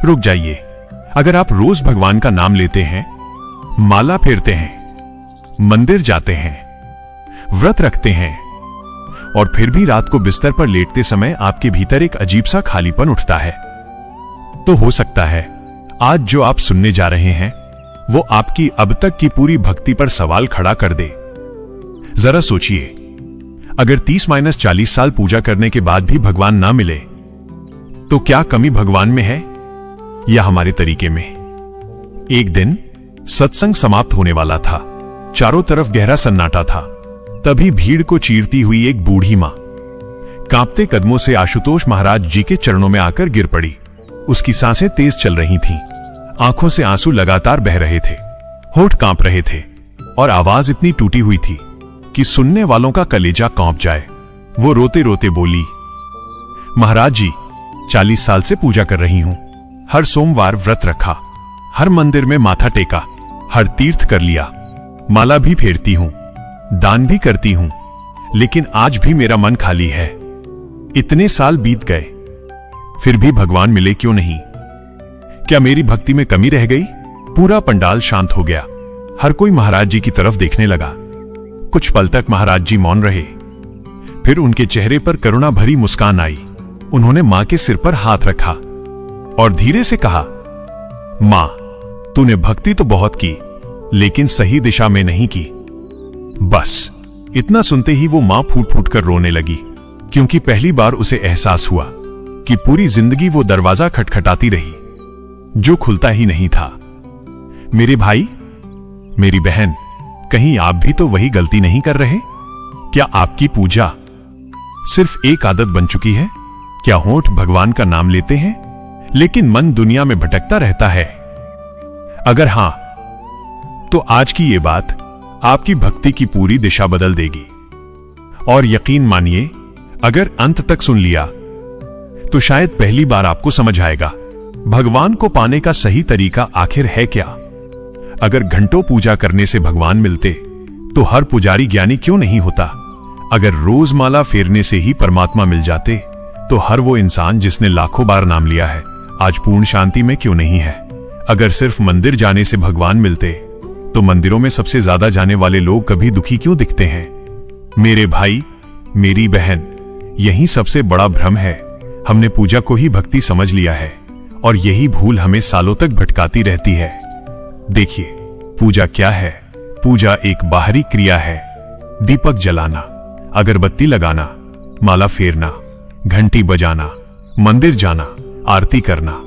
रुक जाइए। अगर आप रोज भगवान का नाम लेते हैं, माला फेरते हैं, मंदिर जाते हैं, व्रत रखते हैं और फिर भी रात को बिस्तर पर लेटते समय आपके भीतर एक अजीब सा खालीपन उठता है, तो हो सकता है आज जो आप सुनने जा रहे हैं वो आपकी अब तक की पूरी भक्ति पर सवाल खड़ा कर दे। जरा सोचिए, अगर 30-40 साल पूजा करने के बाद भी भगवान ना मिले तो क्या कमी भगवान में है या हमारे तरीके में? एक दिन सत्संग समाप्त होने वाला था। चारों तरफ गहरा सन्नाटा था। तभी भीड़ को चीरती हुई एक बूढ़ी मां कांपते कदमों से आशुतोष महाराज जी के चरणों में आकर गिर पड़ी। उसकी सांसें तेज चल रही थीं, आंखों से आंसू लगातार बह रहे थे, होठ कांप रहे थे और आवाज इतनी टूटी हुई थी कि सुनने वालों का कलेजा कांप जाए। वो रोते रोते बोली, महाराज जी, 40 साल से पूजा कर रही हूं, हर सोमवार व्रत रखा, हर मंदिर में माथा टेका, हर तीर्थ कर लिया, माला भी फेरती हूं, दान भी करती हूं, लेकिन आज भी मेरा मन खाली है। इतने साल बीत गए, फिर भी भगवान मिले क्यों नहीं? क्या मेरी भक्ति में कमी रह गई? पूरा पंडाल शांत हो गया। हर कोई महाराज जी की तरफ देखने लगा। कुछ पल तक महाराज जी मौन रहे, फिर उनके चेहरे पर करुणा भरी मुस्कान आई। उन्होंने मां के सिर पर हाथ रखा और धीरे से कहा, मां, तूने भक्ति तो बहुत की, लेकिन सही दिशा में नहीं की। बस इतना सुनते ही वो मां फूट फूट कर रोने लगी, क्योंकि पहली बार उसे एहसास हुआ कि पूरी जिंदगी वो दरवाजा खटखटाती रही जो खुलता ही नहीं था। मेरे भाई, मेरी बहन, कहीं आप भी तो वही गलती नहीं कर रहे? क्या आपकी पूजा सिर्फ एक आदत बन चुकी है? क्या होंठ भगवान का नाम लेते हैं लेकिन मन दुनिया में भटकता रहता है? अगर हां, तो आज की ये बात आपकी भक्ति की पूरी दिशा बदल देगी। और यकीन मानिए, अगर अंत तक सुन लिया तो शायद पहली बार आपको समझ आएगा भगवान को पाने का सही तरीका आखिर है क्या। अगर घंटों पूजा करने से भगवान मिलते तो हर पुजारी ज्ञानी क्यों नहीं होता? अगर रोज माला फेरने से ही परमात्मा मिल जाते तो हर वो इंसान जिसने लाखों बार नाम लिया है आज पूर्ण शांति में क्यों नहीं है? अगर सिर्फ मंदिर जाने से भगवान मिलते तो मंदिरों में सबसे ज्यादा जाने वाले लोग कभी दुखी क्यों दिखते हैं? मेरे भाई, मेरी बहन, यही सबसे बड़ा भ्रम है। हमने पूजा को ही भक्ति समझ लिया है और यही भूल हमें सालों तक भटकाती रहती है। देखिए, पूजा क्या है? पूजा एक बाहरी क्रिया है। दीपक जलाना, अगरबत्ती लगाना, माला फेरना, घंटी बजाना, मंदिर जाना, आरती करना,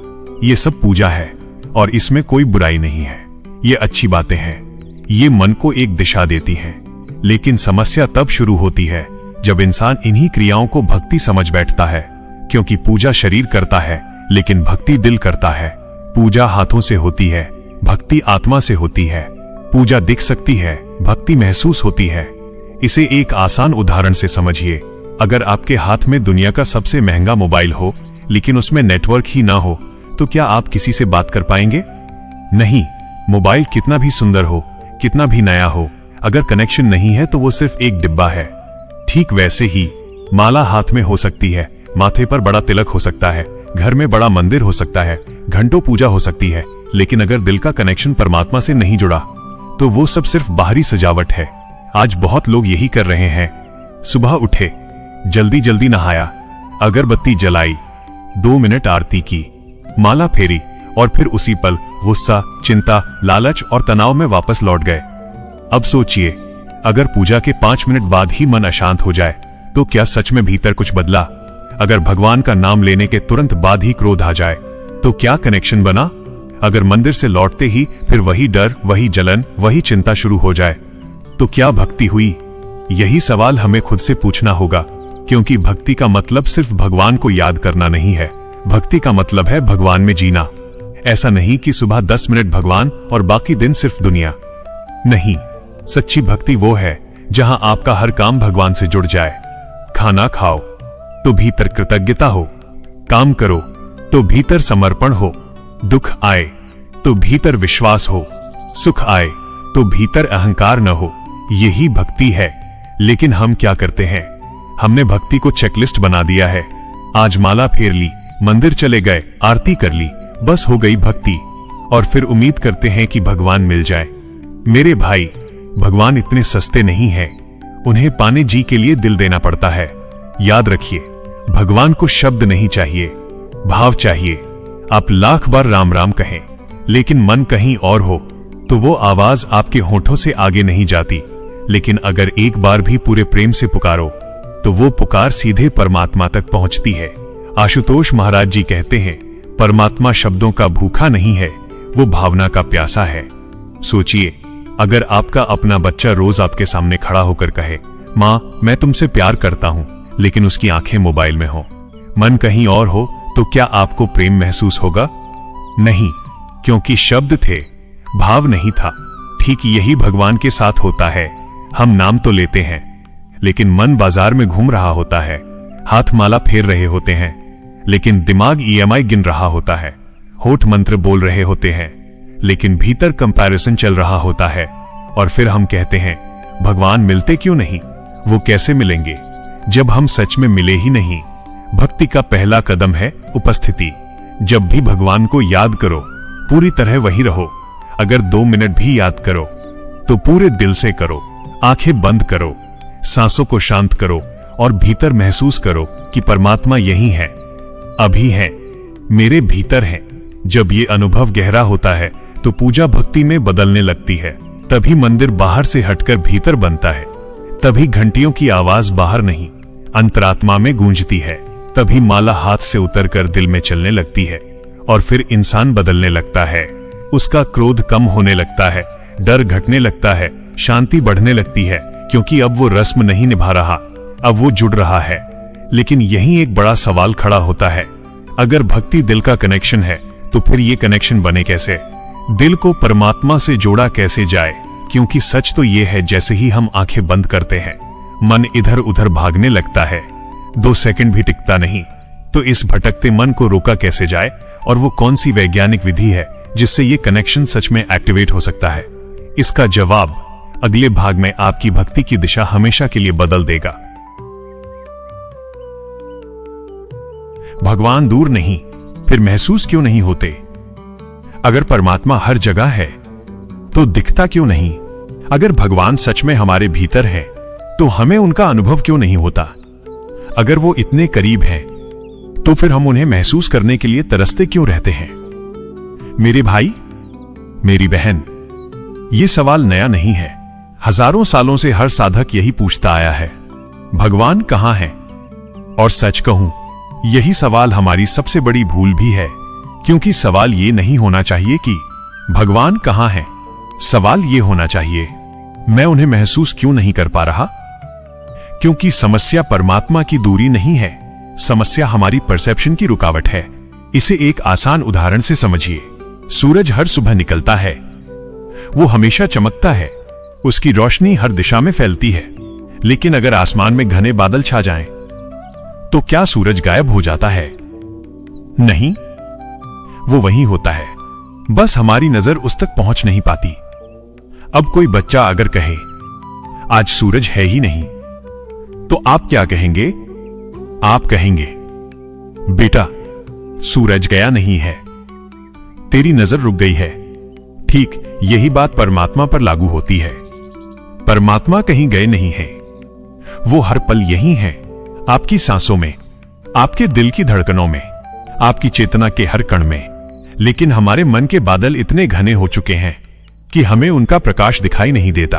ये सब पूजा है और इसमें कोई बुराई नहीं है। ये अच्छी बातें हैं, ये मन को एक दिशा देती हैं। लेकिन समस्या तब शुरू होती है जब इंसान इन्हीं क्रियाओं को भक्ति समझ बैठता है, क्योंकि पूजा शरीर करता है लेकिन भक्ति दिल करता है। पूजा हाथों से होती है, भक्ति आत्मा से होती है। पूजा दिख सकती है, भक्ति महसूस होती है। इसे एक आसान उदाहरण से समझिए। अगर आपके हाथ में दुनिया का सबसे महंगा मोबाइल हो लेकिन उसमें नेटवर्क ही ना हो तो क्या आप किसी से बात कर पाएंगे? नहीं। मोबाइल कितना भी सुंदर हो, कितना भी नया हो, अगर कनेक्शन नहीं है तो वो सिर्फ एक डिब्बा है। ठीक वैसे ही माला हाथ में हो सकती है, माथे पर बड़ा तिलक हो सकता है, घर में बड़ा मंदिर हो सकता है, घंटों पूजा हो सकती है, लेकिन अगर दिल का कनेक्शन परमात्मा से नहीं जुड़ा तो वो सब सिर्फ बाहरी सजावट है। आज बहुत लोग यही कर रहे हैं। सुबह उठे, जल्दी जल्दी नहाया, अगरबत्ती जलाई, 2 मिनट आरती की, माला फेरी और फिर उसी पल गुस्सा, चिंता, लालच और तनाव में वापस लौट गए। अब सोचिए, अगर पूजा के 5 मिनट बाद ही मन अशांत हो जाए तो क्या सच में भीतर कुछ बदला? अगर भगवान का नाम लेने के तुरंत बाद ही क्रोध आ जाए तो क्या कनेक्शन बना? अगर मंदिर से लौटते ही फिर वही डर, वही जलन, वही चिंता शुरू हो जाए तो क्या भक्ति हुई? यही सवाल हमें खुद से पूछना होगा, क्योंकि भक्ति का मतलब सिर्फ भगवान को याद करना नहीं है। भक्ति का मतलब है भगवान में जीना। ऐसा नहीं कि सुबह 10 मिनट भगवान और बाकी दिन सिर्फ दुनिया। नहीं, सच्ची भक्ति वो है जहां आपका हर काम भगवान से जुड़ जाए। खाना खाओ तो भीतर कृतज्ञता हो, काम करो तो भीतर समर्पण हो, दुख आए तो भीतर विश्वास हो, सुख आए तो भीतर अहंकार न हो। यही भक्ति है। लेकिन हम क्या करते हैं? हमने भक्ति को चेकलिस्ट बना दिया है। आज माला फेर ली, मंदिर चले गए, आरती कर ली, बस हो गई भक्ति, और फिर उम्मीद करते हैं कि भगवान मिल जाए। मेरे भाई, भगवान इतने सस्ते नहीं हैं, उन्हें पाने जी के लिए दिल देना पड़ता है। याद रखिए, भगवान को शब्द नहीं चाहिए, भाव चाहिए। आप लाख बार राम राम कहें, लेकिन मन कहीं और हो तो वो आवाज आपके होठों से आगे नहीं जाती। लेकिन अगर एक बार भी पूरे प्रेम से पुकारो तो वो पुकार सीधे परमात्मा तक पहुंचती है। आशुतोष महाराज जी कहते हैं, परमात्मा शब्दों का भूखा नहीं है, वो भावना का प्यासा है। सोचिए, अगर आपका अपना बच्चा रोज आपके सामने खड़ा होकर कहे, मां मैं तुमसे प्यार करता हूं, लेकिन उसकी आंखें मोबाइल में हो, मन कहीं और हो, तो क्या आपको प्रेम महसूस होगा? नहीं, क्योंकि शब्द थे, भाव नहीं था। ठीक यही भगवान के साथ होता है। हम नाम तो लेते हैं, लेकिन मन बाजार में घूम रहा होता है, हाथ माला फेर रहे होते हैं, लेकिन दिमाग EMI गिन रहा होता है, होठ मंत्र बोल रहे होते हैं, लेकिन भीतर कंपैरिजन चल रहा होता है। और फिर हम कहते हैं, भगवान मिलते क्यों नहीं? वो कैसे मिलेंगे जब हम सच में मिले ही नहीं? भक्ति का पहला कदम है उपस्थिति। जब भी भगवान को याद करो, पूरी तरह वही रहो। अगर 2 मिनट भी याद करो तो पूरे दिल से करो। आंखें बंद करो, सांसों को शांत करो और भीतर महसूस करो कि परमात्मा यही है, अभी है, मेरे भीतर है। जब ये अनुभव गहरा होता है तो पूजा भक्ति में बदलने लगती है। तभी मंदिर बाहर से हटकर भीतर बनता है। तभी घंटियों की आवाज बाहर नहीं, अंतरात्मा में गूंजती है। तभी माला हाथ से उतरकर दिल में चलने लगती है। और फिर इंसान बदलने लगता है। उसका क्रोध कम होने लगता है, डर घटने लगता है, शांति बढ़ने लगती है, क्योंकि अब वो रस्म नहीं निभा रहा, अब वो जुड़ रहा है। लेकिन यही एक बड़ा सवाल खड़ा होता है, अगर भक्ति दिल का कनेक्शन है तो फिर ये कनेक्शन बने कैसे? दिल को परमात्मा से जोड़ा कैसे जाए? क्योंकि सच तो ये है, जैसे ही हम आंखें बंद करते हैं, मन इधर उधर भागने लगता है, 2 सेकंड भी टिकता नहीं। तो इस भटकते मन को रोका कैसे जाए? और वो कौन सी वैज्ञानिक विधि है जिससे ये कनेक्शन सच में एक्टिवेट हो सकता है? इसका जवाब अगले भाग में आपकी भक्ति की दिशा हमेशा के लिए बदल देगा। भगवान दूर नहीं, फिर महसूस क्यों नहीं होते? अगर परमात्मा हर जगह है तो दिखता क्यों नहीं? अगर भगवान सच में हमारे भीतर है तो हमें उनका अनुभव क्यों नहीं होता? अगर वो इतने करीब हैं तो फिर हम उन्हें महसूस करने के लिए तरसते क्यों रहते हैं? मेरे भाई, मेरी बहन, ये सवाल नया नहीं है। हजारों सालों से हर साधक यही पूछता आया है, भगवान कहां है? और सच कहूं, यही सवाल हमारी सबसे बड़ी भूल भी है, क्योंकि सवाल ये नहीं होना चाहिए कि भगवान कहां है। सवाल ये होना चाहिए, मैं उन्हें महसूस क्यों नहीं कर पा रहा? क्योंकि समस्या परमात्मा की दूरी नहीं है, समस्या हमारी परसेप्शन की रुकावट है। इसे एक आसान उदाहरण से समझिए। सूरज हर सुबह निकलता है, वो हमेशा चमकता है, उसकी रोशनी हर दिशा में फैलती है। लेकिन अगर आसमान में घने बादल छा जाएं, तो क्या सूरज गायब हो जाता है? नहीं, वो वहीं होता है, बस हमारी नजर उस तक पहुंच नहीं पाती। अब कोई बच्चा अगर कहे, आज सूरज है ही नहीं, तो आप क्या कहेंगे? आप कहेंगे, बेटा सूरज गया नहीं है, तेरी नजर रुक गई है। ठीक यही बात परमात्मा पर लागू होती है। परमात्मा कहीं गए नहीं है, वो हर पल यही है, आपकी सांसों में, आपके दिल की धड़कनों में, आपकी चेतना के हर कण में। लेकिन हमारे मन के बादल इतने घने हो चुके हैं कि हमें उनका प्रकाश दिखाई नहीं देता।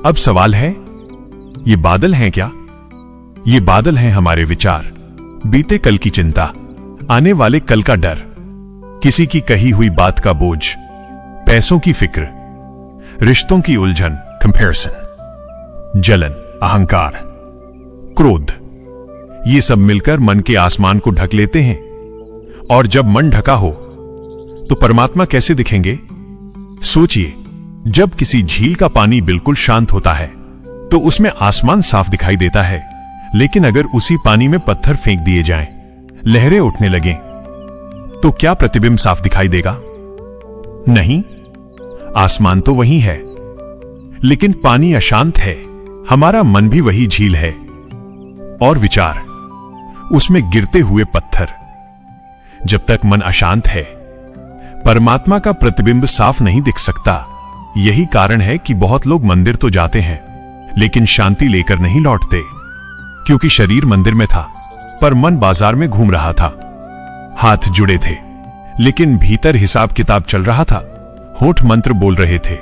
अब सवाल है, ये बादल हैं क्या? ये बादल हैं हमारे विचार, बीते कल की चिंता, आने वाले कल का डर, किसी की कही हुई बात का बोझ, पैसों की फिक्र, रिश्तों की उलझन, कंपैरिजन, जलन, अहंकार, क्रोध। ये सब मिलकर मन के आसमान को ढक लेते हैं। और जब मन ढका हो तो परमात्मा कैसे दिखेंगे? सोचिए, जब किसी झील का पानी बिल्कुल शांत होता है तो उसमें आसमान साफ दिखाई देता है। लेकिन अगर उसी पानी में पत्थर फेंक दिए जाएं, लहरें उठने लगें, तो क्या प्रतिबिंब साफ दिखाई देगा? नहीं, आसमान तो वही है, लेकिन पानी अशांत है। हमारा मन भी वही झील है। और विचार, उसमें गिरते हुए पत्थर। जब तक मन अशांत है, परमात्मा का प्रतिबिंब साफ नहीं दिख सकता। यही कारण है कि बहुत लोग मंदिर तो जाते हैं, लेकिन शांति लेकर नहीं लौटते, क्योंकि शरीर मंदिर में था पर मन बाजार में घूम रहा था। हाथ जुड़े थे, लेकिन भीतर हिसाब किताब चल रहा था। होठ मंत्र बोल रहे थे,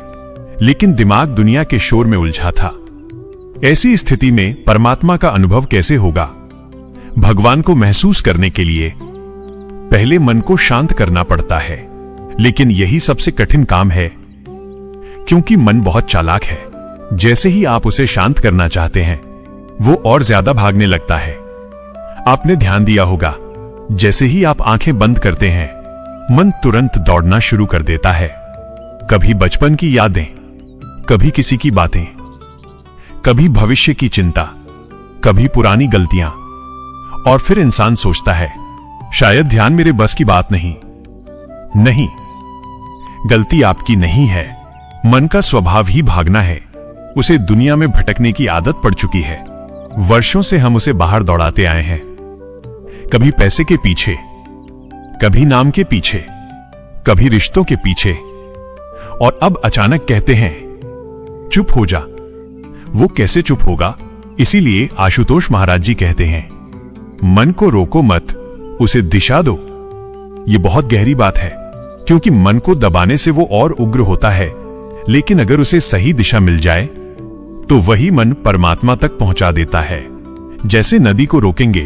लेकिन दिमाग दुनिया के शोर में उलझा था। ऐसी स्थिति में परमात्मा का अनुभव कैसे होगा? भगवान को महसूस करने के लिए पहले मन को शांत करना पड़ता है, लेकिन यही सबसे कठिन काम है, क्योंकि मन बहुत चालाक है। जैसे ही आप उसे शांत करना चाहते हैं, वो और ज्यादा भागने लगता है। आपने ध्यान दिया होगा, जैसे ही आप आंखें बंद करते हैं, मन तुरंत दौड़ना शुरू कर देता है। कभी बचपन की यादें, कभी किसी की बातें, कभी भविष्य की चिंता, कभी पुरानी गलतियां। और फिर इंसान सोचता है, शायद ध्यान मेरे बस की बात नहीं। नहीं, गलती आपकी नहीं है, मन का स्वभाव ही भागना है। उसे दुनिया में भटकने की आदत पड़ चुकी है। वर्षों से हम उसे बाहर दौड़ाते आए हैं, कभी पैसे के पीछे, कभी नाम के पीछे, कभी रिश्तों के पीछे, और अब अचानक कहते हैं चुप हो जा। वो कैसे चुप होगा? इसीलिए आशुतोष महाराज जी कहते हैं, मन को रोको मत, उसे दिशा दो। ये बहुत गहरी बात है, क्योंकि मन को दबाने से वो और उग्र होता है, लेकिन अगर उसे सही दिशा मिल जाए तो वही मन परमात्मा तक पहुंचा देता है। जैसे नदी को रोकेंगे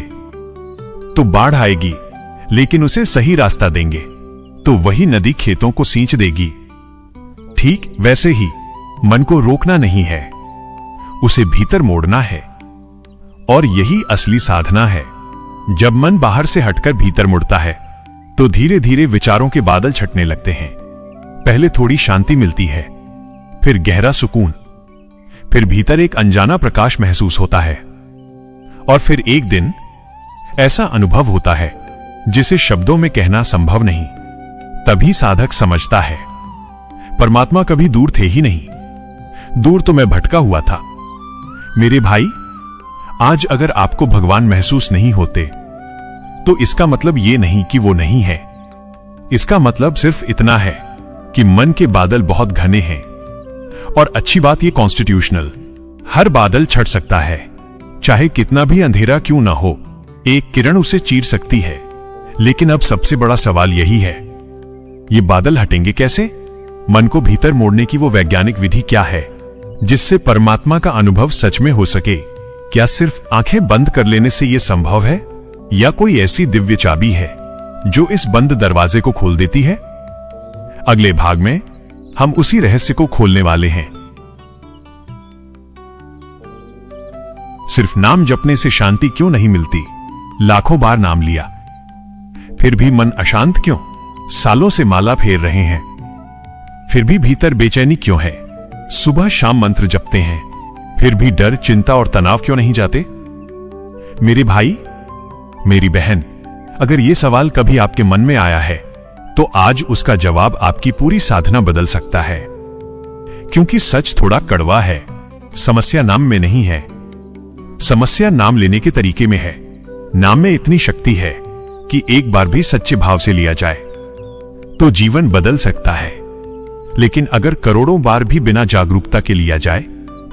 तो बाढ़ आएगी, लेकिन उसे सही रास्ता देंगे तो वही नदी खेतों को सींच देगी। ठीक वैसे ही मन को रोकना नहीं है, उसे भीतर मोड़ना है, और यही असली साधना है। जब मन बाहर से हटकर भीतर मुड़ता है, तो धीरे धीरे विचारों के बादल छटने लगते हैं। पहले थोड़ी शांति मिलती है, फिर गहरा सुकून, फिर भीतर एक अनजाना प्रकाश महसूस होता है, और फिर एक दिन ऐसा अनुभव होता है जिसे शब्दों में कहना संभव नहीं। तभी साधक समझता है, परमात्मा कभी दूर थे ही नहीं, दूर तो मैं भटका हुआ था। मेरे भाई, आज अगर आपको भगवान महसूस नहीं होते, तो इसका मतलब यह नहीं कि वो नहीं है। इसका मतलब सिर्फ इतना है कि मन के बादल बहुत घने हैं, और अच्छी बात ये कॉन्स्टिट्यूशनल, हर बादल छट सकता है, चाहे कितना भी अंधेरा क्यों ना हो, एक किरण उसे चीर सकती है। लेकिन अब सबसे बड़ा सवाल यही है, ये बादल हटेंगे कैसे? मन को भीतर मोड़ने की वो वैज्ञानिक विधि क्या है, जिससे परमात्मा का अनुभव सच में हो सके? क्या सिर्फ आंखें बंद कर लेने से यह संभव है, या कोई ऐसी दिव्य चाबी है जो इस बंद दरवाजे को खोल देती है? अगले भाग में हम उसी रहस्य को खोलने वाले हैं। सिर्फ नाम जपने से शांति क्यों नहीं मिलती? लाखों बार नाम लिया, फिर भी मन अशांत क्यों? सालों से माला फेर रहे हैं, फिर भी भीतर बेचैनी क्यों है? सुबह शाम मंत्र जपते हैं, फिर भी डर, चिंता और तनाव क्यों नहीं जाते? मेरे भाई, मेरी बहन, अगर यह सवाल कभी आपके मन में आया है, तो आज उसका जवाब आपकी पूरी साधना बदल सकता है। क्योंकि सच थोड़ा कड़वा है। समस्या नाम में नहीं है, समस्या नाम लेने के तरीके में है। नाम में इतनी शक्ति है कि एक बार भी सच्चे भाव से लिया जाए तो जीवन बदल सकता है, लेकिन अगर करोड़ों बार भी बिना जागरूकता के लिया जाए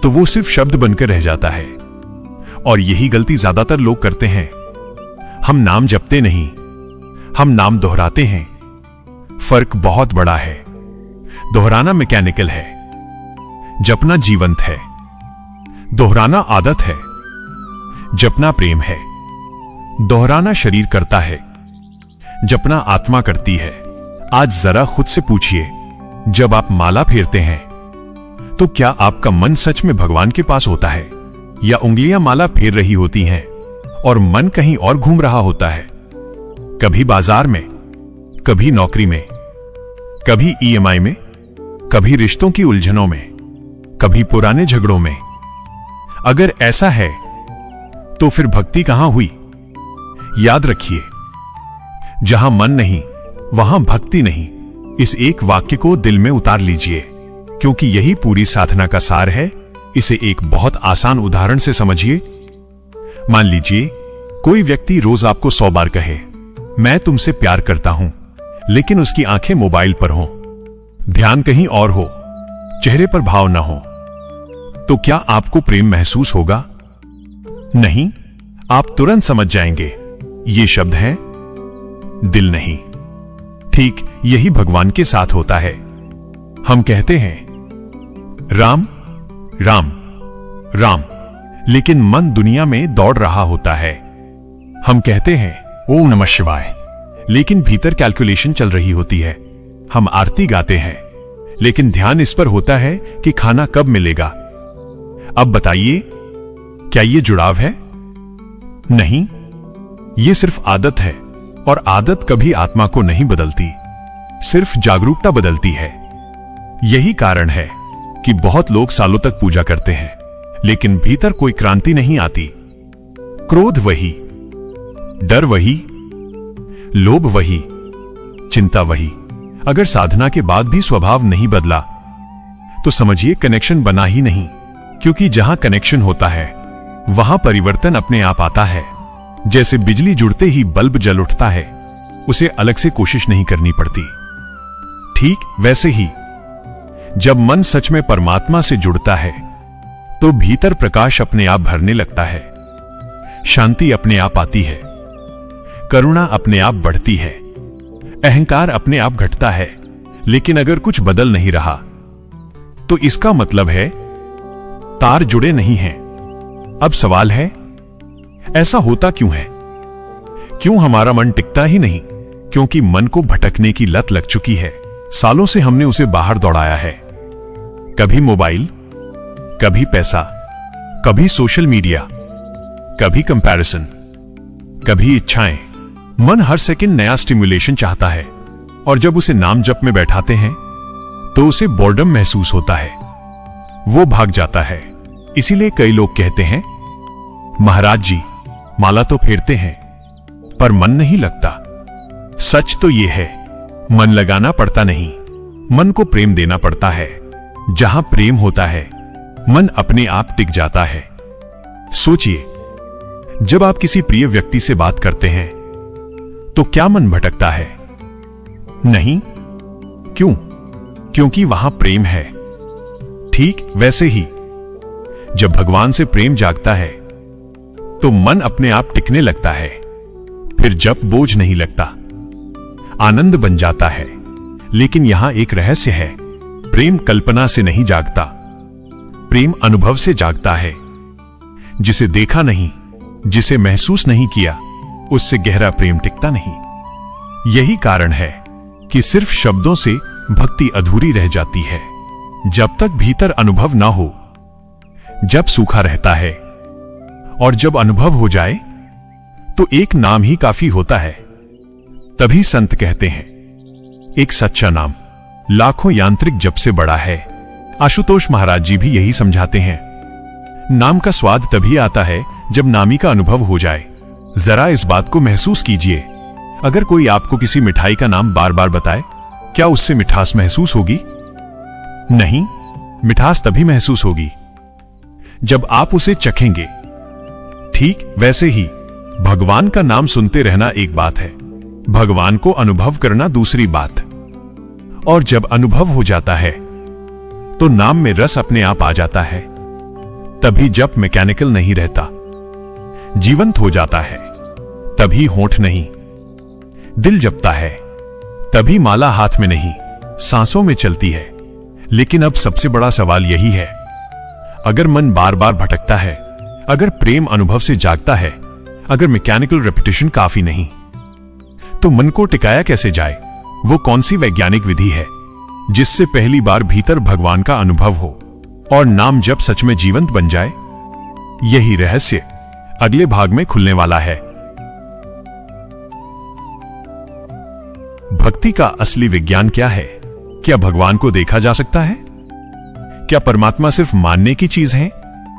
तो वो सिर्फ शब्द बनकर रह जाता है। और यही गलती ज्यादातर लोग करते हैं। हम नाम जपते नहीं, हम नाम दोहराते हैं। फर्क बहुत बड़ा है। दोहराना मैकेनिकल है, जपना जीवंत है। दोहराना आदत है, जपना प्रेम है। दोहराना शरीर करता है, जपना आत्मा करती है। आज जरा खुद से पूछिए, जब आप माला फेरते हैं तो क्या आपका मन सच में भगवान के पास होता है, या उंगलियां माला फेर रही होती हैं और मन कहीं और घूम रहा होता है? कभी बाजार में, कभी नौकरी में, कभी ईएमआई में, कभी रिश्तों की उलझनों में, कभी पुराने झगड़ों में। अगर ऐसा है तो फिर भक्ति कहां हुई? याद रखिए, जहां मन नहीं वहां भक्ति नहीं। इस एक वाक्य को दिल में उतार लीजिए, क्योंकि यही पूरी साधना का सार है। इसे एक बहुत आसान उदाहरण से समझिए। मान लीजिए कोई व्यक्ति रोज आपको 100 बार कहे मैं तुमसे प्यार करता हूं, लेकिन उसकी आंखें मोबाइल पर हों, ध्यान कहीं और हो, चेहरे पर भाव न हो, तो क्या आपको प्रेम महसूस होगा? नहीं, आप तुरंत समझ जाएंगे ये शब्द हैं दिल नहीं। ठीक यही भगवान के साथ होता है। हम कहते हैं राम राम राम, लेकिन मन दुनिया में दौड़ रहा होता है। हम कहते हैं ओम नमः शिवाय, लेकिन भीतर कैलकुलेशन चल रही होती है। हम आरती गाते हैं, लेकिन ध्यान इस पर होता है कि खाना कब मिलेगा। अब बताइए, क्या ये जुड़ाव है? नहीं, ये सिर्फ आदत है, और आदत कभी आत्मा को नहीं बदलती, सिर्फ जागरूकता बदलती है। यही कारण है कि बहुत लोग सालों तक पूजा करते हैं, लेकिन भीतर कोई क्रांति नहीं आती। क्रोध वही, डर वही, लोभ वही, चिंता वही। अगर साधना के बाद भी स्वभाव नहीं बदला, तो समझिए कनेक्शन बना ही नहीं, क्योंकि जहां कनेक्शन होता है वहां परिवर्तन अपने आप आता है। जैसे बिजली जुड़ते ही बल्ब जल उठता है, उसे अलग से कोशिश नहीं करनी पड़ती। ठीक वैसे ही जब मन सच में परमात्मा से जुड़ता है, तो भीतर प्रकाश अपने आप भरने लगता है, शांति अपने आप आती है, करुणा अपने आप बढ़ती है, अहंकार अपने आप घटता है। लेकिन अगर कुछ बदल नहीं रहा, तो इसका मतलब है तार जुड़े नहीं हैं। अब सवाल है, ऐसा होता क्यों है? क्यों हमारा मन टिकता ही नहीं? क्योंकि मन को भटकने की लत लग चुकी है। सालों से हमने उसे बाहर दौड़ाया है, कभी मोबाइल, कभी पैसा, कभी सोशल मीडिया, कभी कंपैरिजन, कभी इच्छाएं। मन हर सेकंड नया स्टिमुलेशन चाहता है, और जब उसे नाम जप में बैठाते हैं तो उसे बोर्डम महसूस होता है, वो भाग जाता है। इसीलिए कई लोग कहते हैं महाराज जी माला तो फेरते हैं, पर मन नहीं लगता। सच तो यह है, मन लगाना पड़ता नहीं, मन को प्रेम देना पड़ता है। जहां प्रेम होता है, मन अपने आप टिक जाता है। सोचिए, जब आप किसी प्रिय व्यक्ति से बात करते हैं, तो क्या मन भटकता है? नहीं। क्यों? क्योंकि वहां प्रेम है। ठीक वैसे ही जब भगवान से प्रेम जागता है, तो मन अपने आप टिकने लगता है। फिर जब बोझ नहीं लगता, आनंद बन जाता है। लेकिन यहां एक रहस्य है, प्रेम कल्पना से नहीं जागता, प्रेम अनुभव से जागता है। जिसे देखा नहीं, जिसे महसूस नहीं किया, उससे गहरा प्रेम टिकता नहीं। यही कारण है कि सिर्फ शब्दों से भक्ति अधूरी रह जाती है। जब तक भीतर अनुभव ना हो, जब सूखा रहता है, और जब अनुभव हो जाए तो एक नाम ही काफी होता है। तभी संत कहते हैं, एक सच्चा नाम लाखों यांत्रिक जप से बड़ा है। आशुतोष महाराज जी भी यही समझाते हैं। नाम का स्वाद तभी आता है जब नामी का अनुभव हो जाए। जरा इस बात को महसूस कीजिए, अगर कोई आपको किसी मिठाई का नाम बार बार बताए, क्या उससे मिठास महसूस होगी? नहीं, मिठास तभी महसूस होगी जब आप उसे चखेंगे। ठीक वैसे ही भगवान का नाम सुनते रहना एक बात है, भगवान को अनुभव करना दूसरी बात। और जब अनुभव हो जाता है, तो नाम में रस अपने आप आ जाता है। तभी जप मैकेनिकल नहीं रहता, जीवंत हो जाता है। तभी होंठ नहीं, दिल जपता है। तभी माला हाथ में नहीं, सांसों में चलती है। लेकिन अब सबसे बड़ा सवाल यही है, अगर मन बार बार भटकता है, अगर प्रेम अनुभव से जागता है, अगर मैकेनिकल रेपिटेशन काफी नहीं, तो मन को टिकाया कैसे जाए? वो कौन सी वैज्ञानिक विधि है जिससे पहली बार भीतर भगवान का अनुभव हो और नाम जब सच में जीवंत बन जाए? यही रहस्य अगले भाग में खुलने वाला है। भक्ति का असली विज्ञान क्या है? क्या भगवान को देखा जा सकता है? क्या परमात्मा सिर्फ मानने की चीज है,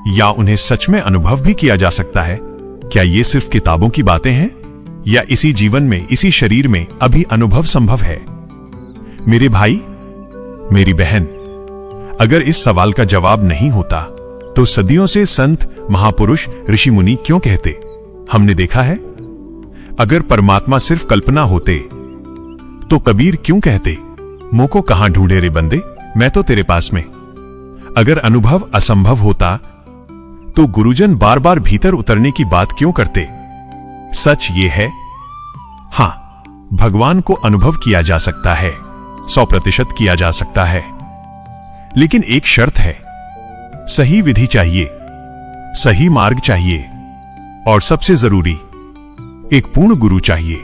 या उन्हें सच में अनुभव भी किया जा सकता है? क्या ये सिर्फ किताबों की बातें हैं, या इसी जीवन में, इसी शरीर में अभी अनुभव संभव है? मेरे भाई, मेरी बहन, अगर इस सवाल का जवाब नहीं होता, तो सदियों से संत महापुरुष, ऋषि मुनि क्यों कहते? हमने देखा है, अगर परमात्मा सिर्फ कल्पना होते तो कबीर क्यों कहते, मोको कहां ढूंढे रे बंदे, मैं तो तेरे पास में। अगर अनुभव असंभव होता तो गुरुजन बार बार भीतर उतरने की बात क्यों करते? सच ये है, हां, भगवान को अनुभव किया जा सकता है, 100% किया जा सकता है, लेकिन एक शर्त है, सही विधि चाहिए, सही मार्ग चाहिए, और सबसे जरूरी, एक पूर्ण गुरु चाहिए।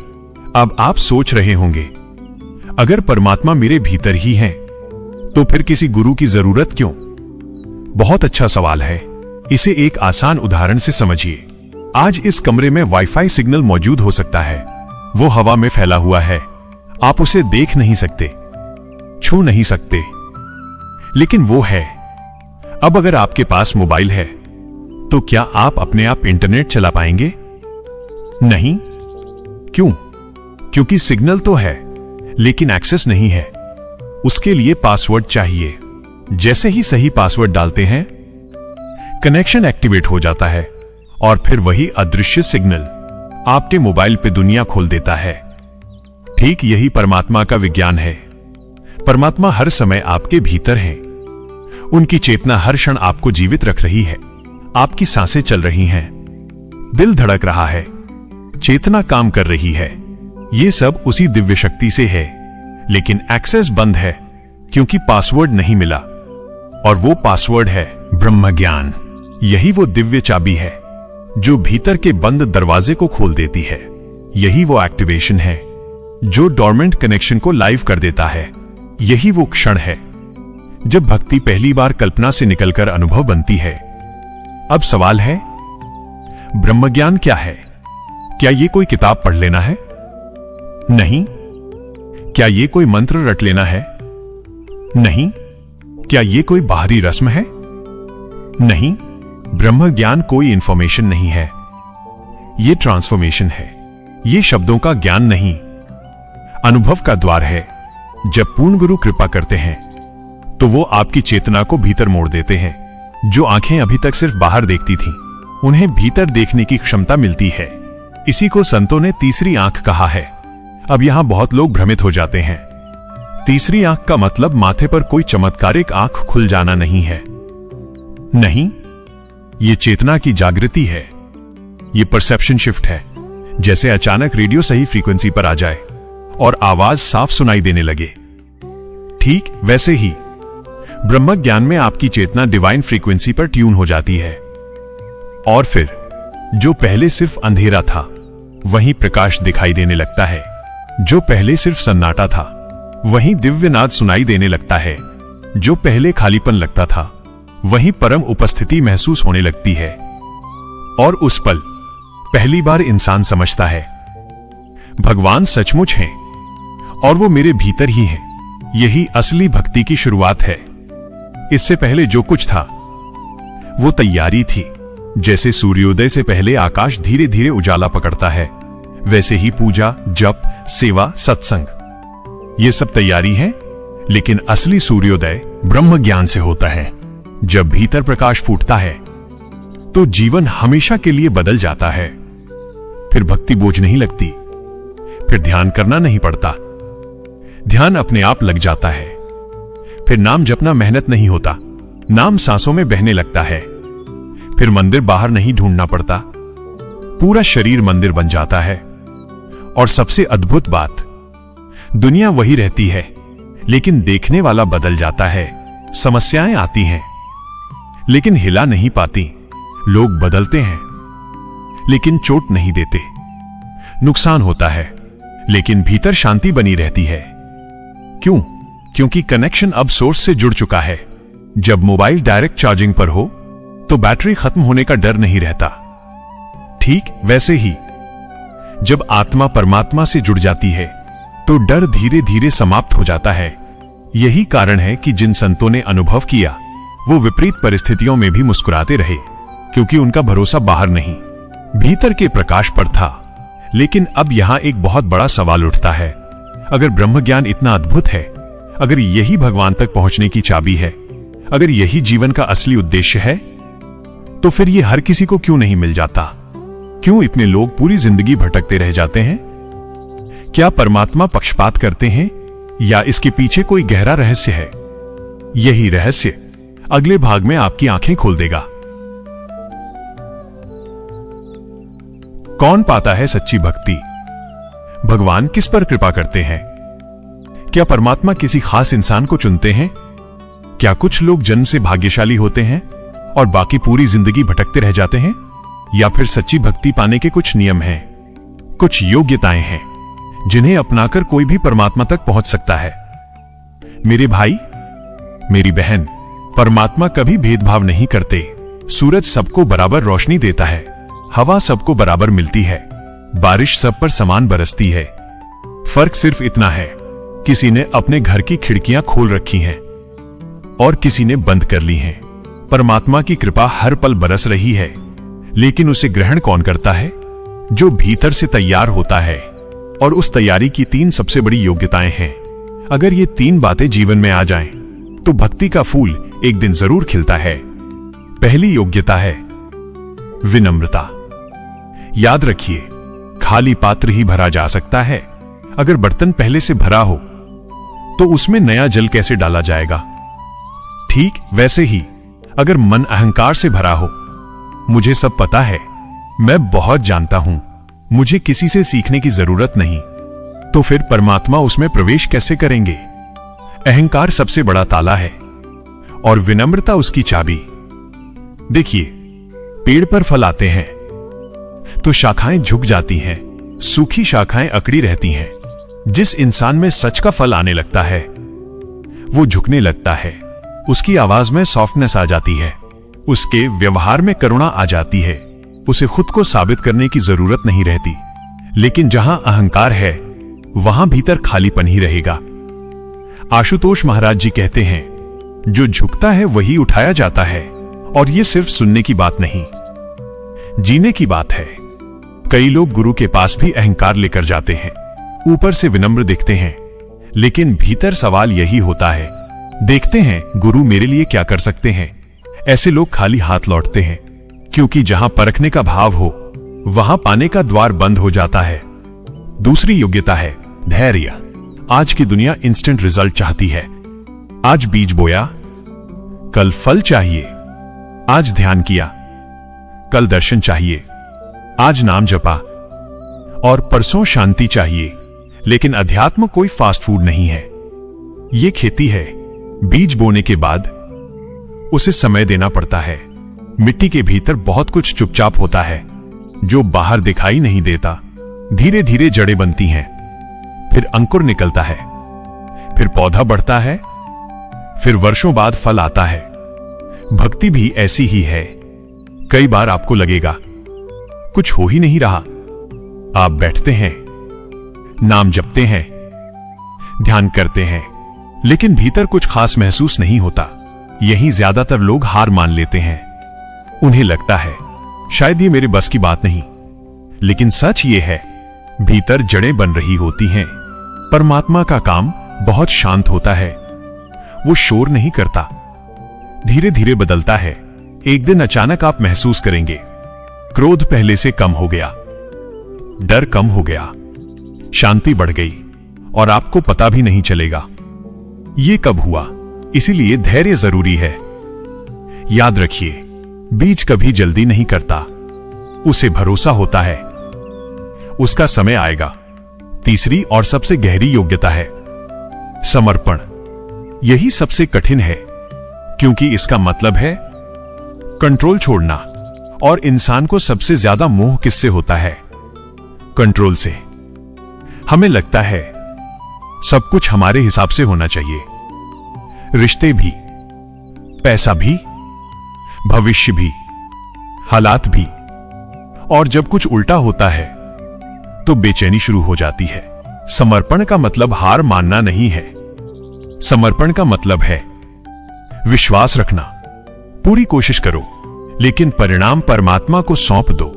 अब आप सोच रहे होंगे, अगर परमात्मा मेरे भीतर ही है तो फिर किसी गुरु की जरूरत क्यों? बहुत अच्छा सवाल है। इसे एक आसान उदाहरण से समझिए। आज इस कमरे में वाईफाई सिग्नल मौजूद हो सकता है, वो हवा में फैला हुआ है, आप उसे देख नहीं सकते, छू नहीं सकते, लेकिन वो है। अब अगर आपके पास मोबाइल है तो क्या आप अपने आप इंटरनेट चला पाएंगे? नहीं। क्यों? क्योंकि सिग्नल तो है लेकिन एक्सेस नहीं है। उसके लिए पासवर्ड चाहिए। जैसे ही सही पासवर्ड डालते हैं, कनेक्शन एक्टिवेट हो जाता है और फिर वही अदृश्य सिग्नल आपके मोबाइल पे दुनिया खोल देता है। ठीक यही परमात्मा का विज्ञान है। परमात्मा हर समय आपके भीतर हैं। उनकी चेतना हर क्षण आपको जीवित रख रही है। आपकी सांसें चल रही हैं, दिल धड़क रहा है, चेतना काम कर रही है। ये सब उसी दिव्य शक्ति से है, लेकिन एक्सेस बंद है क्योंकि पासवर्ड नहीं मिला। और वो पासवर्ड है ब्रह्म ज्ञान। यही वो दिव्य चाबी है जो भीतर के बंद दरवाजे को खोल देती है। यही वो एक्टिवेशन है जो डोरमेंट कनेक्शन को लाइव कर देता है। यही वो क्षण है जब भक्ति पहली बार कल्पना से निकलकर अनुभव बनती है। अब सवाल है, ब्रह्मज्ञान क्या है? क्या ये कोई किताब पढ़ लेना है? नहीं। क्या ये कोई मंत्र रट लेना है? नहीं। क्या ये कोई बाहरी रस्म है? नहीं। ब्रह्मज्ञान कोई इंफॉर्मेशन नहीं है, ये ट्रांसफॉर्मेशन है। ये शब्दों का ज्ञान नहीं, अनुभव का द्वार है। जब पूर्ण गुरु कृपा करते हैं तो वो आपकी चेतना को भीतर मोड़ देते हैं। जो आंखें अभी तक सिर्फ बाहर देखती थीं, उन्हें भीतर देखने की क्षमता मिलती है। इसी को संतों ने तीसरी आंख कहा है। अब यहां बहुत लोग भ्रमित हो जाते हैं। तीसरी आंख का मतलब माथे पर कोई चमत्कारिक आंख खुल जाना नहीं है। नहीं, ये चेतना की जागृति है। ये परसेप्शन शिफ्ट है। जैसे अचानक रेडियो सही फ्रीक्वेंसी पर आ जाए और आवाज साफ सुनाई देने लगे, ठीक वैसे ही ब्रह्म ज्ञान में आपकी चेतना डिवाइन फ्रीक्वेंसी पर ट्यून हो जाती है। और फिर जो पहले सिर्फ अंधेरा था, वहीं प्रकाश दिखाई देने लगता है। जो पहले सिर्फ सन्नाटा था, वहीं दिव्य नाद सुनाई देने लगता है। जो पहले खालीपन लगता था, वहीं परम उपस्थिति महसूस होने लगती है। और उस पल पहली बार इंसान समझता है, भगवान सचमुच हैं और वो मेरे भीतर ही हैं। यही असली भक्ति की शुरुआत है। इससे पहले जो कुछ था वो तैयारी थी। जैसे सूर्योदय से पहले आकाश धीरे धीरे उजाला पकड़ता है, वैसे ही पूजा, जप, सेवा, सत्संग, ये सब तैयारी है। लेकिन असली सूर्योदय ब्रह्म ज्ञान से होता है। जब भीतर प्रकाश फूटता है तो जीवन हमेशा के लिए बदल जाता है। फिर भक्ति बोझ नहीं लगती, फिर ध्यान करना नहीं पड़ता, ध्यान अपने आप लग जाता है। फिर नाम जपना मेहनत नहीं होता, नाम सांसों में बहने लगता है। फिर मंदिर बाहर नहीं ढूंढना पड़ता, पूरा शरीर मंदिर बन जाता है। और सबसे अद्भुत बात, दुनिया वही रहती है, लेकिन देखने वाला बदल जाता है। समस्याएं आती हैं, लेकिन हिला नहीं पाती। लोग बदलते हैं, लेकिन चोट नहीं देते। नुकसान होता है, लेकिन भीतर शांति बनी रहती है। क्यों? क्योंकि कनेक्शन अब सोर्स से जुड़ चुका है। जब मोबाइल डायरेक्ट चार्जिंग पर हो तो बैटरी खत्म होने का डर नहीं रहता। ठीक वैसे ही जब आत्मा परमात्मा से जुड़ जाती है तो डर धीरे धीरे समाप्त हो जाता है। यही कारण है कि जिन संतों ने अनुभव किया, वो विपरीत परिस्थितियों में भी मुस्कुराते रहे, क्योंकि उनका भरोसा बाहर नहीं, भीतर के प्रकाश पर था। लेकिन अब यहां एक बहुत बड़ा सवाल उठता है, अगर ब्रह्मज्ञान इतना अद्भुत है, अगर यही भगवान तक पहुंचने की चाबी है, अगर यही जीवन का असली उद्देश्य है, तो फिर ये हर किसी को क्यों नहीं मिल जाता? क्यों इतने लोग पूरी जिंदगी भटकते रह जाते हैं? क्या परमात्मा पक्षपात करते हैं या इसके पीछे कोई गहरा रहस्य है? यही रहस्य अगले भाग में आपकी आंखें खोल देगा। कौन पाता है सच्ची भक्ति? भगवान किस पर कृपा करते हैं? क्या परमात्मा किसी खास इंसान को चुनते हैं? क्या कुछ लोग जन्म से भाग्यशाली होते हैं और बाकी पूरी जिंदगी भटकते रह जाते हैं? या फिर सच्ची भक्ति पाने के कुछ नियम हैं, कुछ योग्यताएं हैं जिन्हें अपनाकर कोई भी परमात्मा तक पहुंच सकता है? मेरे भाई, मेरी बहन, परमात्मा कभी भेदभाव नहीं करते। सूरज सबको बराबर रोशनी देता है, हवा सबको बराबर मिलती है, बारिश सब पर समान बरसती है। फर्क सिर्फ इतना है, किसी ने अपने घर की खिड़कियां खोल रखी हैं और किसी ने बंद कर ली हैं। परमात्मा की कृपा हर पल बरस रही है, लेकिन उसे ग्रहण कौन करता है? जो भीतर से तैयार होता है। और उस तैयारी की 3 सबसे बड़ी योग्यताएं हैं। अगर ये 3 बातें जीवन में आ जाएं, तो भक्ति का फूल एक दिन जरूर खिलता है। पहली योग्यता है विनम्रता। याद रखिए, खाली पात्र ही भरा जा सकता है। अगर बर्तन पहले से भरा हो तो उसमें नया जल कैसे डाला जाएगा? ठीक वैसे ही अगर मन अहंकार से भरा हो, मुझे सब पता है, मैं बहुत जानता हूं, मुझे किसी से सीखने की जरूरत नहीं, तो फिर परमात्मा उसमें प्रवेश कैसे करेंगे? अहंकार सबसे बड़ा ताला है और विनम्रता उसकी चाबी। देखिए, पेड़ पर फल आते हैं तो शाखाएं झुक जाती हैं, सूखी शाखाएं अकड़ी रहती हैं। जिस इंसान में सच का फल आने लगता है, वो झुकने लगता है। उसकी आवाज में सॉफ्टनेस आ जाती है, उसके व्यवहार में करुणा आ जाती है। उसे खुद को साबित करने की जरूरत नहीं रहती। लेकिन जहां अहंकार है, वहां भीतर खालीपन ही रहेगा। आशुतोष महाराज जी कहते हैं, जो झुकता है वही उठाया जाता है। और यह सिर्फ सुनने की बात नहीं, जीने की बात है। कई लोग गुरु के पास भी अहंकार लेकर जाते हैं, ऊपर से विनम्र दिखते हैं, लेकिन भीतर सवाल यही होता है, देखते हैं गुरु मेरे लिए क्या कर सकते हैं। ऐसे लोग खाली हाथ लौटते हैं, क्योंकि जहां परखने का भाव हो, वहां पाने का द्वार बंद हो जाता है। दूसरी योग्यता है धैर्य। आज की दुनिया इंस्टेंट रिजल्ट चाहती है। आज बीज बोया, कल फल चाहिए। आज ध्यान किया, कल दर्शन चाहिए। आज नाम जपा और परसों शांति चाहिए। लेकिन अध्यात्म कोई फास्ट फूड नहीं है, यह खेती है। बीज बोने के बाद उसे समय देना पड़ता है। मिट्टी के भीतर बहुत कुछ चुपचाप होता है, जो बाहर दिखाई नहीं देता। धीरे धीरे जड़ें बनती हैं, फिर अंकुर निकलता है, फिर पौधा बढ़ता है, फिर वर्षों बाद फल आता है। भक्ति भी ऐसी ही है। कई बार आपको लगेगा कुछ हो ही नहीं रहा। आप बैठते हैं, नाम जपते हैं, ध्यान करते हैं, लेकिन भीतर कुछ खास महसूस नहीं होता। यही ज्यादातर लोग हार मान लेते हैं। उन्हें लगता है शायद ये मेरे बस की बात नहीं। लेकिन सच ये है, भीतर जड़ें बन रही होती हैं। परमात्मा का काम बहुत शांत होता है। वो शोर नहीं करता, धीरे धीरे बदलता है। एक दिन अचानक आप महसूस करेंगे, क्रोध पहले से कम हो गया, डर कम हो गया, शांति बढ़ गई और आपको पता भी नहीं चलेगा ये कब हुआ। इसीलिए धैर्य जरूरी है। याद रखिए, बीज कभी जल्दी नहीं करता, उसे भरोसा होता है उसका समय आएगा। तीसरी और सबसे गहरी योग्यता है समर्पण। यही सबसे कठिन है, क्योंकि इसका मतलब है कंट्रोल छोड़ना। और इंसान को सबसे ज्यादा मोह किससे होता है? कंट्रोल से। हमें लगता है सब कुछ हमारे हिसाब से होना चाहिए, रिश्ते भी, पैसा भी, भविष्य भी, हालात भी। और जब कुछ उल्टा होता है तो बेचैनी शुरू हो जाती है। समर्पण का मतलब हार मानना नहीं है। समर्पण का मतलब है विश्वास रखना। पूरी कोशिश करो, लेकिन परिणाम परमात्मा को सौंप दो।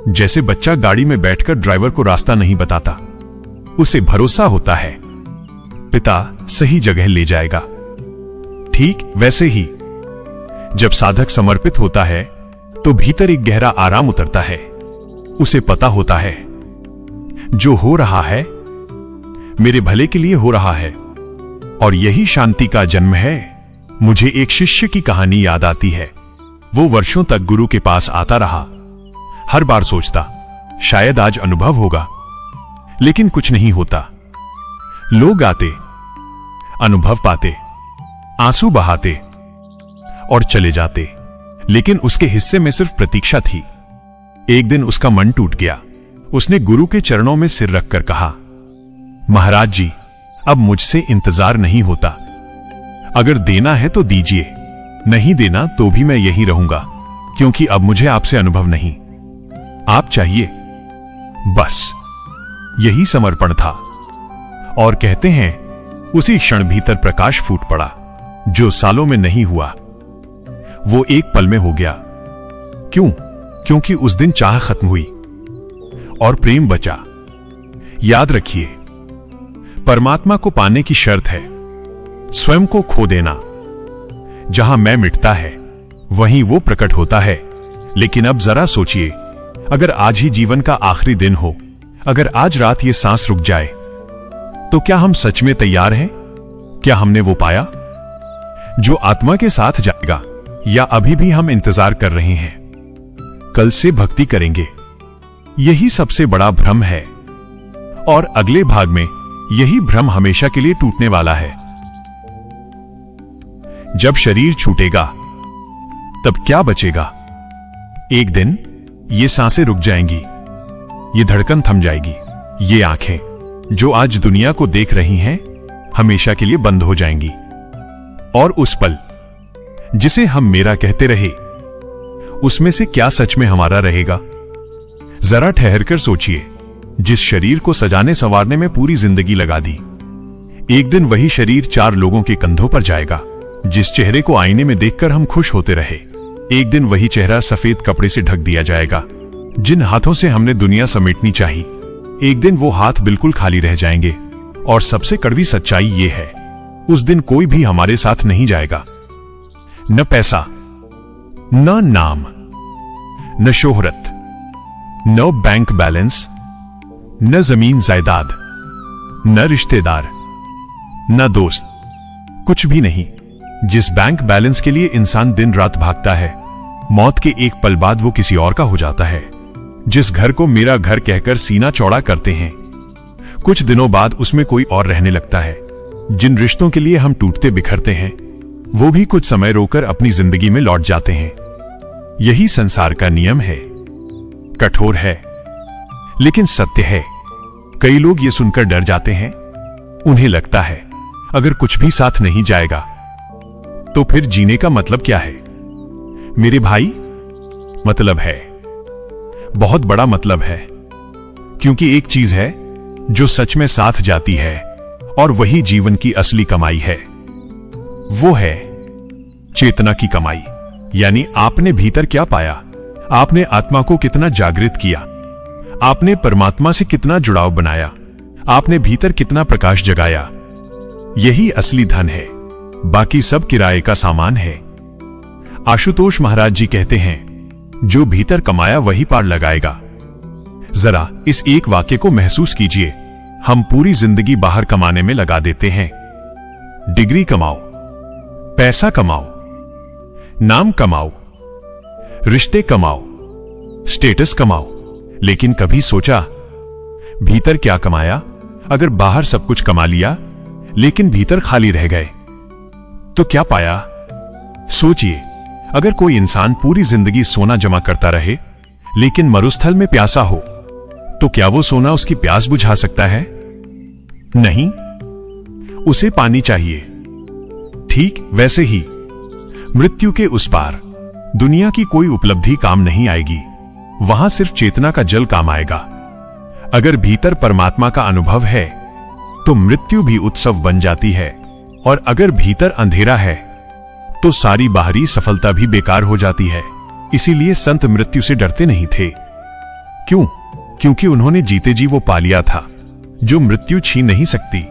जैसे बच्चा गाड़ी में बैठकर ड्राइवर को रास्ता नहीं बताता, उसे भरोसा होता है पिता सही जगह ले जाएगा। ठीक वैसे ही जब साधक समर्पित होता है तो भीतर एक गहरा आराम उतरता है। उसे पता होता है जो हो रहा है मेरे भले के लिए हो रहा है, और यही शांति का जन्म है। मुझे एक शिष्य की कहानी याद आती है। वो वर्षों तक गुरु के पास आता रहा। हर बार सोचता शायद आज अनुभव होगा, लेकिन कुछ नहीं होता। लोग आते, अनुभव पाते, आंसू बहाते और चले जाते, लेकिन उसके हिस्से में सिर्फ प्रतीक्षा थी। एक दिन उसका मन टूट गया। उसने गुरु के चरणों में सिर रखकर कहा, महाराज जी, अब मुझसे इंतजार नहीं होता। अगर देना है तो दीजिए, नहीं देना तो भी मैं यहीं रहूंगा, क्योंकि अब मुझे आपसे अनुभव नहीं, आप चाहिए। बस यही समर्पण था। और कहते हैं उसी क्षण भीतर प्रकाश फूट पड़ा, जो सालों में नहीं हुआ वो एक पल में हो गया। क्यों? क्योंकि उस दिन चाह खत्म हुई और प्रेम बचा। याद रखिए, परमात्मा को पाने की शर्त है स्वयं को खो देना। जहां मैं मिटता है वहीं वो प्रकट होता है। लेकिन अब जरा सोचिए, अगर आज ही जीवन का आखिरी दिन हो, अगर आज रात ये सांस रुक जाए, तो क्या हम सच में तैयार हैं? क्या हमने वो पाया जो आत्मा के साथ जाएगा, या अभी भी हम इंतजार कर रहे हैं कल से भक्ति करेंगे? यही सबसे बड़ा भ्रम है, और अगले भाग में यही भ्रम हमेशा के लिए टूटने वाला है। जब शरीर छूटेगा तब क्या बचेगा? एक दिन ये सांसें रुक जाएंगी, ये धड़कन थम जाएगी, ये आंखें जो आज दुनिया को देख रही हैं हमेशा के लिए बंद हो जाएंगी। और उस पल जिसे हम मेरा कहते रहे, उसमें से क्या सच में हमारा रहेगा? जरा ठहरकर सोचिए। जिस शरीर को सजाने संवारने में पूरी जिंदगी लगा दी, एक दिन वही शरीर 4 लोगों के कंधों पर जाएगा। जिस चेहरे को आईने में देखकर हम खुश होते रहे, एक दिन वही चेहरा सफेद कपड़े से ढक दिया जाएगा। जिन हाथों से हमने दुनिया समेटनी चाही, एक दिन वो हाथ बिल्कुल खाली रह जाएंगे। और सबसे कड़वी सच्चाई ये है, उस दिन कोई भी हमारे साथ नहीं जाएगा। न पैसा, न नाम, न शोहरत, न बैंक बैलेंस, न जमीन जायदाद, न रिश्तेदार, न दोस्त, कुछ भी नहीं। जिस बैंक बैलेंस के लिए इंसान दिन रात भागता है, मौत के एक पल बाद वो किसी और का हो जाता है। जिस घर को मेरा घर कहकर सीना चौड़ा करते हैं, कुछ दिनों बाद उसमें कोई और रहने लगता है। जिन रिश्तों के लिए हम टूटते बिखरते हैं, वो भी कुछ समय रोकर अपनी जिंदगी में लौट जाते हैं। यही संसार का नियम है। कठोर है लेकिन सत्य है। कई लोग ये सुनकर डर जाते हैं। उन्हें लगता है अगर कुछ भी साथ नहीं जाएगा तो फिर जीने का मतलब क्या है? मेरे भाई, मतलब है, बहुत बड़ा मतलब है। क्योंकि एक चीज है जो सच में साथ जाती है, और वही जीवन की असली कमाई है। वो है चेतना की कमाई। यानी आपने भीतर क्या पाया, आपने आत्मा को कितना जागृत किया, आपने परमात्मा से कितना जुड़ाव बनाया, आपने भीतर कितना प्रकाश जगाया। यही असली धन है, बाकी सब किराए का सामान है। आशुतोष महाराज जी कहते हैं, जो भीतर कमाया वही पार लगाएगा। जरा इस एक वाक्य को महसूस कीजिए। हम पूरी जिंदगी बाहर कमाने में लगा देते हैं। डिग्री कमाओ, पैसा कमाओ, नाम कमाओ, रिश्ते कमाओ, स्टेटस कमाओ, लेकिन कभी सोचा भीतर क्या कमाया? अगर बाहर सब कुछ कमा लिया लेकिन भीतर खाली रह गए तो क्या पाया? सोचिए, अगर कोई इंसान पूरी जिंदगी सोना जमा करता रहे लेकिन मरुस्थल में प्यासा हो, तो क्या वो सोना उसकी प्यास बुझा सकता है? नहीं, उसे पानी चाहिए। ठीक वैसे ही मृत्यु के उस पार दुनिया की कोई उपलब्धि काम नहीं आएगी। वहां सिर्फ चेतना का जल काम आएगा। अगर भीतर परमात्मा का अनुभव है तो मृत्यु भी उत्सव बन जाती है, और अगर भीतर अंधेरा है तो सारी बाहरी सफलता भी बेकार हो जाती है। इसीलिए संत मृत्यु से डरते नहीं थे। क्यों? क्योंकि उन्होंने जीते जी वो पा लिया था जो मृत्यु छीन नहीं सकती।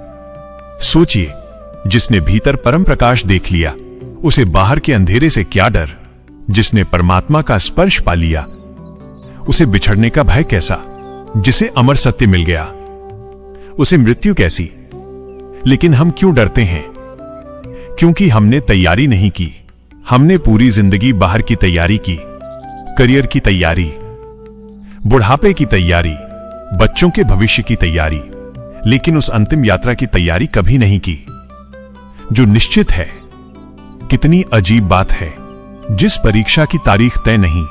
सोचिए, जिसने भीतर परम प्रकाश देख लिया, उसे बाहर के अंधेरे से क्या डर? जिसने परमात्मा का स्पर्श पा लिया, उसे बिछड़ने का भय कैसा, जिसे अमर सत्य मिल गया, उसे मृत्यु कैसी। लेकिन हम क्यों डरते हैं? क्योंकि हमने तैयारी नहीं की। हमने पूरी जिंदगी बाहर की तैयारी की, करियर की तैयारी, बुढ़ापे की तैयारी, बच्चों के भविष्य की तैयारी, लेकिन उस अंतिम यात्रा की तैयारी कभी नहीं की जो निश्चित है। कितनी अजीब बात है, जिस परीक्षा की तारीख तय नहीं,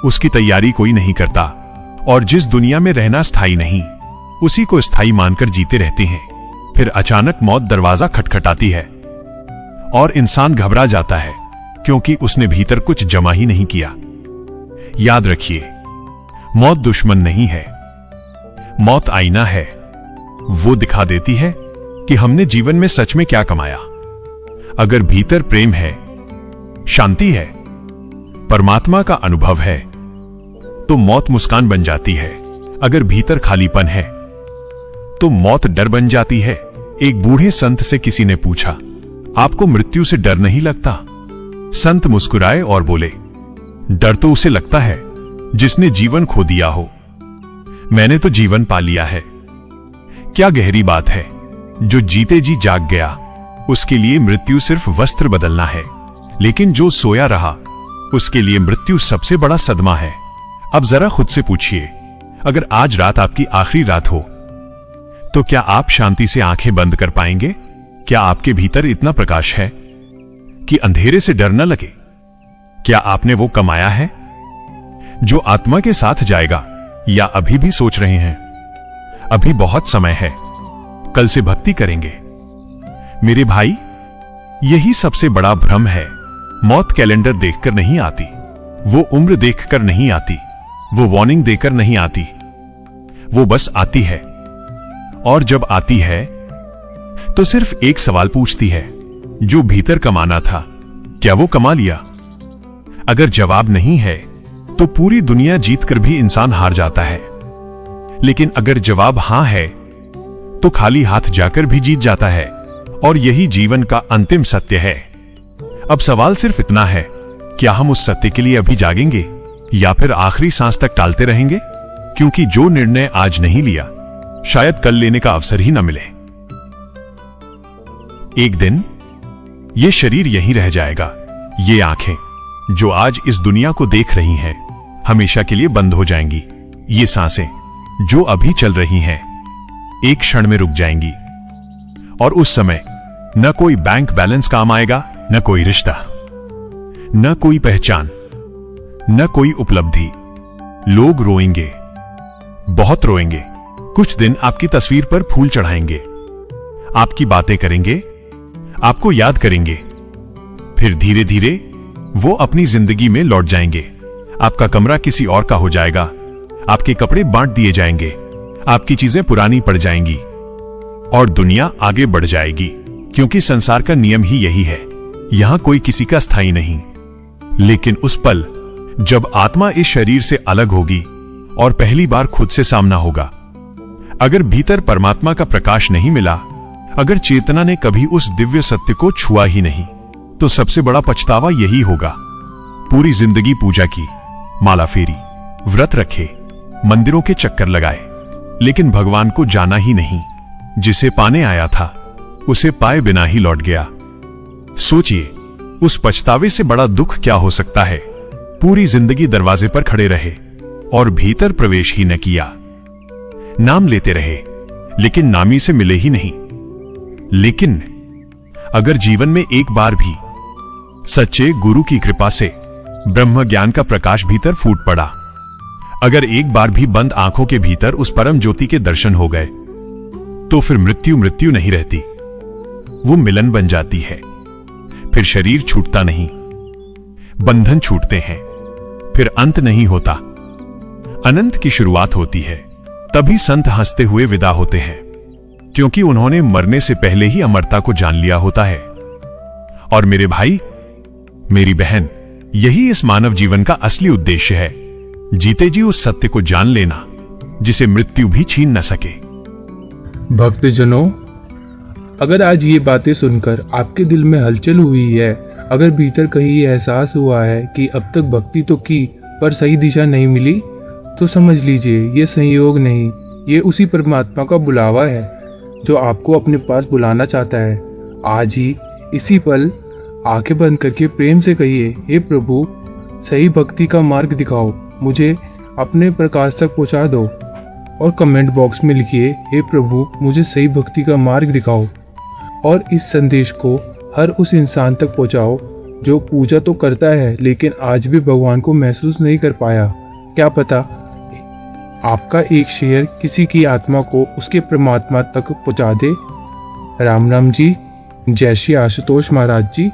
उसकी तैयारी कोई नहीं करता, और जिस दुनिया में रहना स्थायी नहीं, उसी को स्थायी मानकर जीते रहते हैं। फिर अचानक मौत दरवाजा खटखटाती है और इंसान घबरा जाता है, क्योंकि उसने भीतर कुछ जमा ही नहीं किया। याद रखिए, मौत दुश्मन नहीं है, मौत आईना है। वो दिखा देती है कि हमने जीवन में सच में क्या कमाया। अगर भीतर प्रेम है, शांति है, परमात्मा का अनुभव है, तो मौत मुस्कान बन जाती है। अगर भीतर खालीपन है, तो मौत डर बन जाती है। एक बूढ़े संत से किसी ने पूछा, आपको मृत्यु से डर नहीं लगता? संत मुस्कुराए और बोले, डर तो उसे लगता है जिसने जीवन खो दिया हो। मैंने तो जीवन पा लिया है। क्या गहरी बात है। जो जीते जी जाग गया, उसके लिए मृत्यु सिर्फ वस्त्र बदलना है, लेकिन जो सोया रहा, उसके लिए मृत्यु सबसे बड़ा सदमा है। अब जरा खुद से पूछिए, अगर आज रात आपकी आखिरी रात हो, तो क्या आप शांति से आंखें बंद कर पाएंगे? क्या आपके भीतर इतना प्रकाश है कि अंधेरे से डर न लगे? क्या आपने वो कमाया है जो आत्मा के साथ जाएगा, या अभी भी सोच रहे हैं? अभी बहुत समय है, कल से भक्ति करेंगे। मेरे भाई, यही सबसे बड़ा भ्रम है। मौत कैलेंडर देखकर नहीं आती, वो उम्र देखकर नहीं आती, वो वार्निंग देकर नहीं आती, वो बस आती है। और जब आती है तो सिर्फ एक सवाल पूछती है, जो भीतर कमाना था, क्या वो कमा लिया? अगर जवाब नहीं है, तो पूरी दुनिया जीतकर भी इंसान हार जाता है। लेकिन अगर जवाब हां है, तो खाली हाथ जाकर भी जीत जाता है। और यही जीवन का अंतिम सत्य है। अब सवाल सिर्फ इतना है, क्या हम उस सत्य के लिए अभी जागेंगे, या फिर आखिरी सांस तक टालते रहेंगे? क्योंकि जो निर्णय आज नहीं लिया, शायद कल लेने का अवसर ही न मिले। एक दिन ये शरीर यहीं रह जाएगा। ये आंखें जो आज इस दुनिया को देख रही हैं, हमेशा के लिए बंद हो जाएंगी। ये सांसें जो अभी चल रही हैं, एक क्षण में रुक जाएंगी। और उस समय न कोई बैंक बैलेंस काम आएगा, न कोई रिश्ता, न कोई पहचान, न कोई उपलब्धि। लोग रोएंगे, बहुत रोएंगे। कुछ दिन आपकी तस्वीर पर फूल चढ़ाएंगे, आपकी बातें करेंगे, आपको याद करेंगे। फिर धीरे धीरे वो अपनी जिंदगी में लौट जाएंगे। आपका कमरा किसी और का हो जाएगा, आपके कपड़े बांट दिए जाएंगे, आपकी चीजें पुरानी पड़ जाएंगी, और दुनिया आगे बढ़ जाएगी। क्योंकि संसार का नियम ही यही है, यहां कोई किसी का स्थायी नहीं। लेकिन उस पल जब आत्मा इस शरीर से अलग होगी और पहली बार खुद से सामना होगा, अगर भीतर परमात्मा का प्रकाश नहीं मिला, अगर चेतना ने कभी उस दिव्य सत्य को छुआ ही नहीं, तो सबसे बड़ा पछतावा यही होगा। पूरी जिंदगी पूजा की, माला फेरी, व्रत रखे, मंदिरों के चक्कर लगाए, लेकिन भगवान को जाना ही नहीं। जिसे पाने आया था, उसे पाए बिना ही लौट गया। सोचिए, उस पछतावे से बड़ा दुख क्या हो सकता है? पूरी जिंदगी दरवाजे पर खड़े रहे और भीतर प्रवेश ही न किया। नाम लेते रहे, लेकिन नामी से मिले ही नहीं। लेकिन अगर जीवन में एक बार भी सच्चे गुरु की कृपा से ब्रह्म ज्ञान का प्रकाश भीतर फूट पड़ा, अगर एक बार भी बंद आंखों के भीतर उस परम ज्योति के दर्शन हो गए, तो फिर मृत्यु मृत्यु नहीं रहती, वो मिलन बन जाती है। फिर शरीर छूटता नहीं, बंधन छूटते हैं, फिर अंत नहीं होता, अनंत की शुरुआत होती है। तभी संत हंसते हुए विदा होते हैं, क्योंकि उन्होंने मरने से पहले ही अमरता को जान लिया होता है। और मेरे भाई, मेरी बहन, यही इस मानव जीवन का असली उद्देश्य है। जीते जी उस सत्य को जान लेना जिसे मृत्यु भी छीन न सके। भक्तजनों, अगर आज ये बातें सुनकर आपके दिल में हलचल हुई है अगर भीतर कहीं ये एहसास हुआ है कि अब तक भक्ति तो की पर सही दिशा नहीं मिली, तो समझ लीजिए ये संयोग नहीं, ये उसी परमात्मा का बुलावा है जो आपको अपने पास बुलाना चाहता है। आज ही इसी पल आंखें बंद करके प्रेम से कहिए, हे प्रभु, सही भक्ति का मार्ग दिखाओ, मुझे अपने प्रकाश तक पहुंचा दो। और कमेंट बॉक्स में लिखिए, हे प्रभु, मुझे सही भक्ति का मार्ग दिखाओ। और इस संदेश को हर उस इंसान तक पहुंचाओ जो पूजा तो करता है लेकिन आज भी भगवान को महसूस नहीं कर पाया। क्या पता आपका एक शेयर किसी की आत्मा को उसके परमात्मा तक पहुंचा दे। राम राम जी। जय श्री आशुतोष महाराज जी।